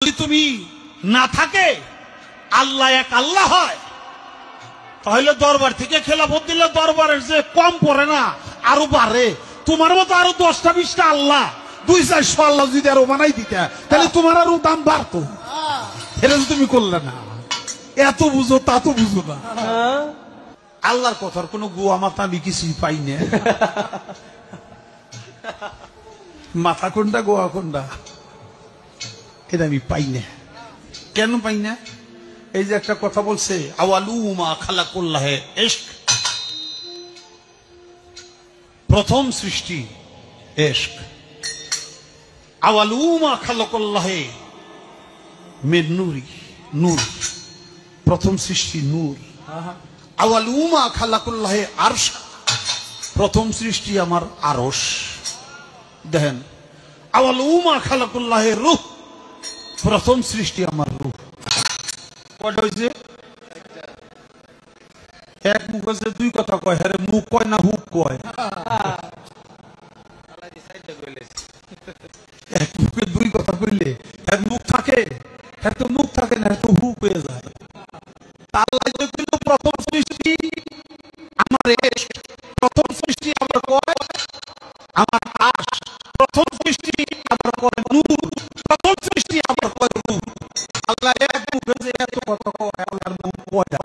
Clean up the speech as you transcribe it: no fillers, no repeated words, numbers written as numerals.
যদি তুমি না থাকে আল্লাহ এক আল্লাহ হয়, তাহলে দরবার থেকে খেলাফত দিলে দরবারের যে কম পড়ে না আরো বাড়ে। তোমার মতো আরো 10টা 20টা আল্লাহ 200-400 আল্লাহ যদি আরো বানাই দিতে, তাহলে তোমার আরো দাম বাড়তো। এটা তুমি করলে না, এত বুঝো তা তো বুঝো না। আল্লাহর কথার কোনো গোয়া মাথা আমি কিছুই পাই না। মাথা কোনটা গোয়া কোনটা এটা আমি পাই না। কেন পাই না? এই যে একটা কথা বলছে, আওয়ালু মা খালাকুল্লাহে ইশক, প্রথম সৃষ্টি ইশক। আওয়ালু মা খালাকুল্লাহে মিন নূরি, নূর, প্রথম সৃষ্টি নূর। আওয়ালু মা খালাকুল্লাহে আরশ, প্রথম সৃষ্টি আমার আরশ। দেখেন, আওয়ালু মা খালাকুল্লাহে রূহ, প্রথম সৃষ্টি আমার রূহ। কয়টা হয়েছে? এক মুখ হচ্ছে দুই কথা কয়, হ্যাঁ মুখ কয় না হুক কয়? এক মুখে দুই কথা কইলে এক মুখ থাকে, হ্যাঁ তো মুখ থাকে না, তো হুক হয়ে যায়। আল্লাহ কিন্তু প্রথম সৃষ্টি আমার ইশক, প্রথম সৃষ্টি আমার কয় আমার আরশ, প্রথম সৃষ্টি আমার কয় নূর, প্রথম সৃষ্টি আমার কয় রূহ। আল্লাহ এক মুখে যে এত কথা কয়, আল্লাহর মুখ কয়টা?